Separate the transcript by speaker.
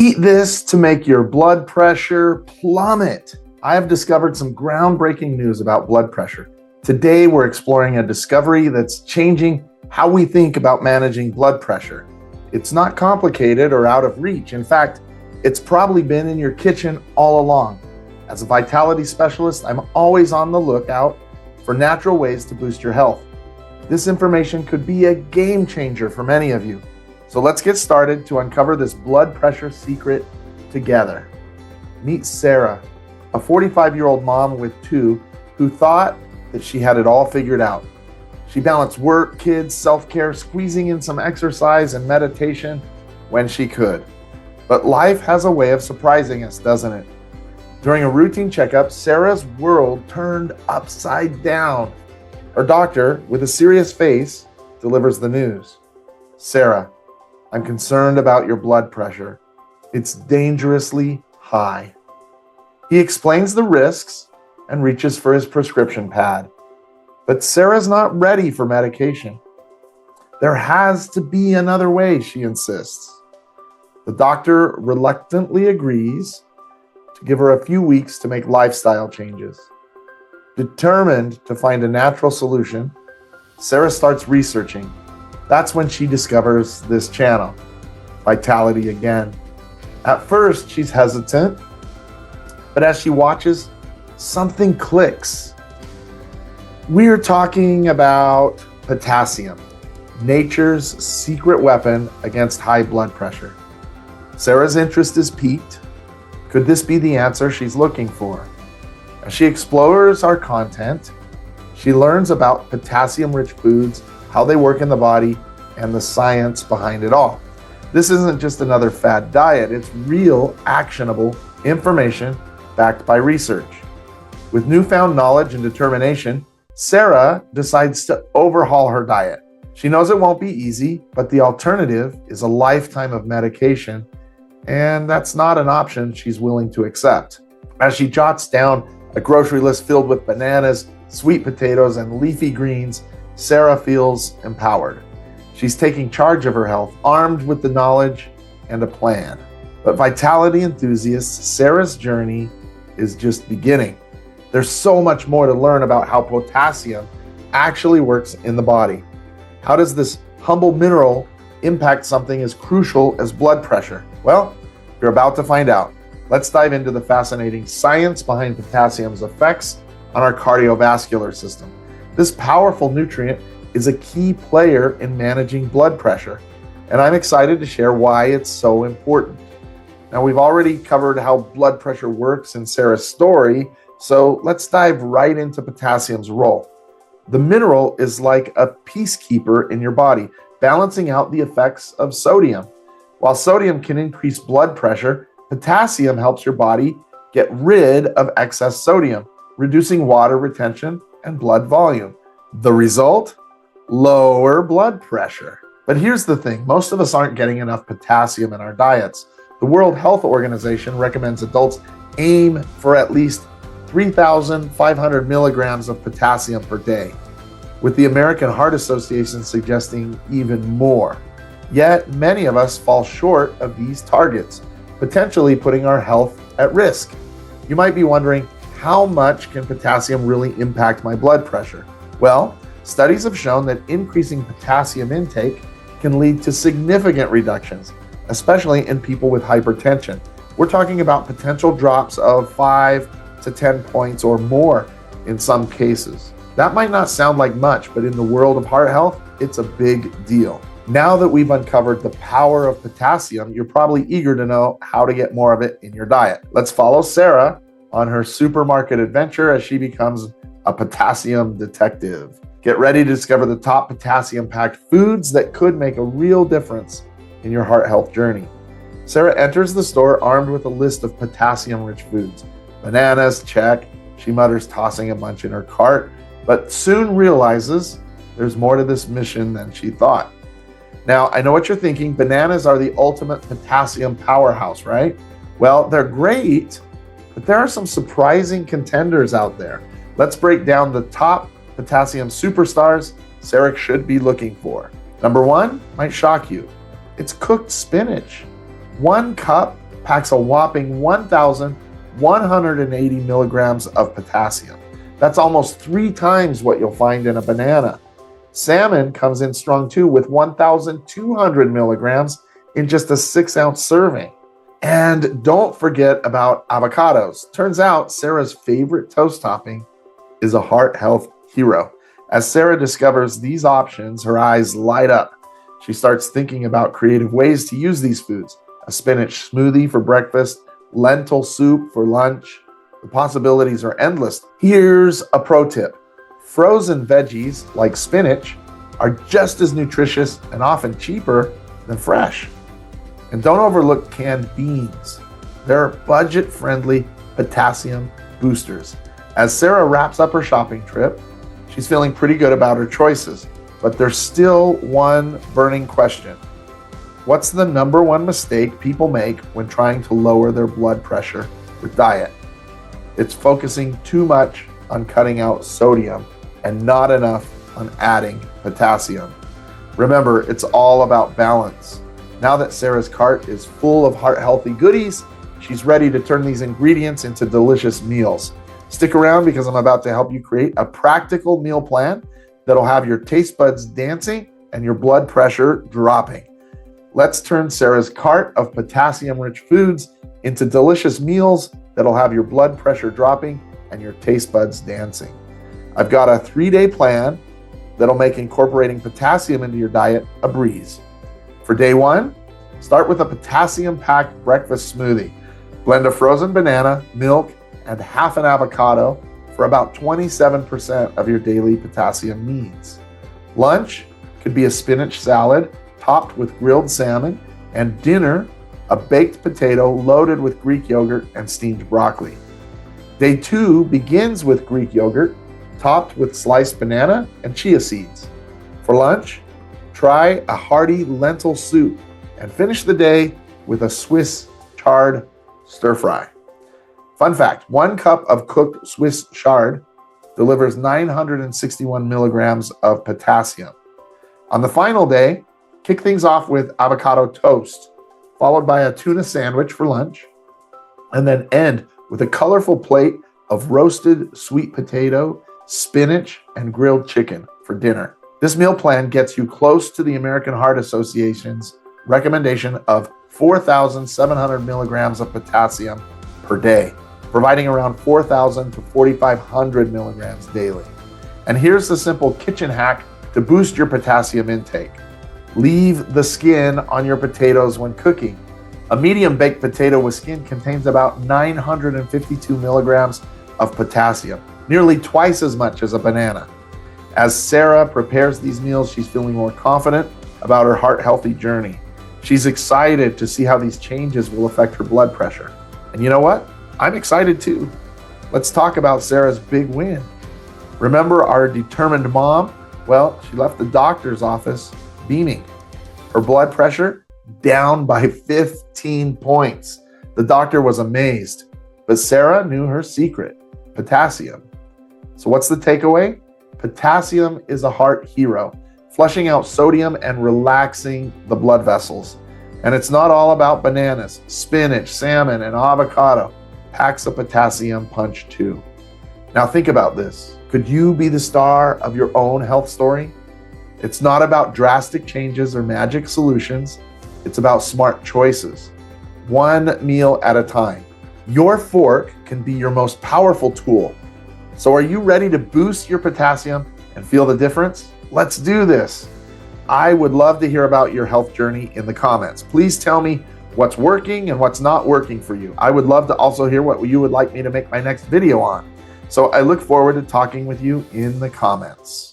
Speaker 1: Eat this to make your blood pressure plummet. I have discovered some groundbreaking news about blood pressure. Today, we're exploring a discovery that's changing how we think about managing blood pressure. It's not complicated or out of reach. In fact, it's probably been in your kitchen all along. As a vitality specialist, I'm always on the lookout for natural ways to boost your health. This information could be a game changer for many of you. So let's get started to uncover this blood pressure secret together. Meet Sarah, a 45-year-old mom with two who thought that she had it all figured out. She balanced work, kids, self-care, squeezing in some exercise and meditation when she could. But life has a way of surprising us, doesn't it? During a routine checkup, Sarah's world turned upside down. Her doctor, with a serious face, delivers the news. Sarah, I'm concerned about your blood pressure. It's dangerously high. He explains the risks and reaches for his prescription pad. But Sarah's not ready for medication. There has to be another way, she insists. The doctor reluctantly agrees to give her a few weeks to make lifestyle changes. Determined to find a natural solution, Sarah starts researching. That's when she discovers this channel, Vitality Again. At first, she's hesitant, but as she watches, something clicks. We're talking about potassium, nature's secret weapon against high blood pressure. Sarah's interest is piqued. Could this be the answer she's looking for? As she explores our content, she learns about potassium-rich foods, how they work in the body, and the science behind it all. This isn't just another fad diet, it's real, actionable information backed by research. With newfound knowledge and determination, Sarah decides to overhaul her diet. She knows it won't be easy, but the alternative is a lifetime of medication, and that's not an option she's willing to accept. As she jots down a grocery list filled with bananas, sweet potatoes, and leafy greens, Sarah feels empowered. She's taking charge of her health, armed with the knowledge and a plan. But vitality enthusiasts, Sarah's journey is just beginning. There's so much more to learn about how potassium actually works in the body. How does this humble mineral impact something as crucial as blood pressure? Well, you're about to find out. Let's dive into the fascinating science behind potassium's effects on our cardiovascular system. This powerful nutrient is a key player in managing blood pressure, and I'm excited to share why it's so important. Now, we've already covered how blood pressure works in Sarah's story, so let's dive right into potassium's role. The mineral is like a peacekeeper in your body, balancing out the effects of sodium. While sodium can increase blood pressure, potassium helps your body get rid of excess sodium, reducing water retention and blood volume. The result? Lower blood pressure. But here's the thing, most of us aren't getting enough potassium in our diets. The World Health Organization recommends adults aim for at least 3,500 milligrams of potassium per day, with the American Heart Association suggesting even more. Yet, many of us fall short of these targets, potentially putting our health at risk. You might be wondering, how much can potassium really impact my blood pressure? Well, studies have shown that increasing potassium intake can lead to significant reductions, especially in people with hypertension. We're talking about potential drops of 5 to 10 points or more in some cases. That might not sound like much, but in the world of heart health, it's a big deal. Now that we've uncovered the power of potassium, you're probably eager to know how to get more of it in your diet. Let's follow Sarah on her supermarket adventure as she becomes a potassium detective. Get ready to discover the top potassium-packed foods that could make a real difference in your heart health journey. Sarah enters the store armed with a list of potassium-rich foods. Bananas, check. She mutters, tossing a bunch in her cart, but soon realizes there's more to this mission than she thought. Now, I know what you're thinking. Bananas are the ultimate potassium powerhouse, right? Well, they're great, but there are some surprising contenders out there. Let's break down the top potassium superstars Sarah should be looking for. Number one might shock you. It's cooked spinach. 1 cup packs a whopping 1,180 milligrams of potassium. That's almost 3 times what you'll find in a banana. Salmon comes in strong too with 1,200 milligrams in just a 6-ounce serving. And don't forget about avocados. Turns out Sarah's favorite toast topping is a heart health hero. As Sarah discovers these options, her eyes light up. She starts thinking about creative ways to use these foods. A spinach smoothie for breakfast, lentil soup for lunch. The possibilities are endless. Here's a pro tip. Frozen veggies like spinach are just as nutritious and often cheaper than fresh. And don't overlook canned beans. They're budget-friendly potassium boosters. As Sarah wraps up her shopping trip, she's feeling pretty good about her choices, but there's still one burning question. What's the number one mistake people make when trying to lower their blood pressure with diet? It's focusing too much on cutting out sodium and not enough on adding potassium. Remember, it's all about balance. Now that Sarah's cart is full of heart-healthy goodies, she's ready to turn these ingredients into delicious meals. Stick around because I'm about to help you create a practical meal plan that'll have your taste buds dancing and your blood pressure dropping. Let's turn Sarah's cart of potassium-rich foods into delicious meals that'll have your blood pressure dropping and your taste buds dancing. I've got a 3-day plan that'll make incorporating potassium into your diet a breeze. For day 1, start with a potassium-packed breakfast smoothie. Blend a frozen banana, milk, and half an avocado for about 27% of your daily potassium needs. Lunch could be a spinach salad topped with grilled salmon, and dinner, a baked potato loaded with Greek yogurt and steamed broccoli. Day 2 begins with Greek yogurt topped with sliced banana and chia seeds. For lunch, try a hearty lentil soup and finish the day with a Swiss chard stir fry. Fun fact, 1 cup of cooked Swiss chard delivers 961 milligrams of potassium. On the final day, kick things off with avocado toast, followed by a tuna sandwich for lunch, and then end with a colorful plate of roasted sweet potato, spinach, and grilled chicken for dinner. This meal plan gets you close to the American Heart Association's recommendation of 4,700 milligrams of potassium per day, providing around 4,000 to 4,500 milligrams daily. And here's the simple kitchen hack to boost your potassium intake. Leave the skin on your potatoes when cooking. A medium baked potato with skin contains about 952 milligrams of potassium, nearly twice as much as a banana. As Sarah prepares these meals, she's feeling more confident about her heart-healthy journey. She's excited to see how these changes will affect her blood pressure. And you know what? I'm excited too. Let's talk about Sarah's big win. Remember our determined mom? Well, she left the doctor's office beaming. Her blood pressure down by 15 points. The doctor was amazed, but Sarah knew her secret, potassium. So what's the takeaway? Potassium is a heart hero, flushing out sodium and relaxing the blood vessels. And it's not all about bananas. Spinach, salmon, and avocado packs a potassium punch too. Now think about this. Could you be the star of your own health story? It's not about drastic changes or magic solutions. It's about smart choices, one meal at a time. Your fork can be your most powerful tool. So are you ready to boost your potassium and feel the difference? Let's do this. I would love to hear about your health journey in the comments. Please tell me what's working and what's not working for you. I would love to also hear what you would like me to make my next video on. So I look forward to talking with you in the comments.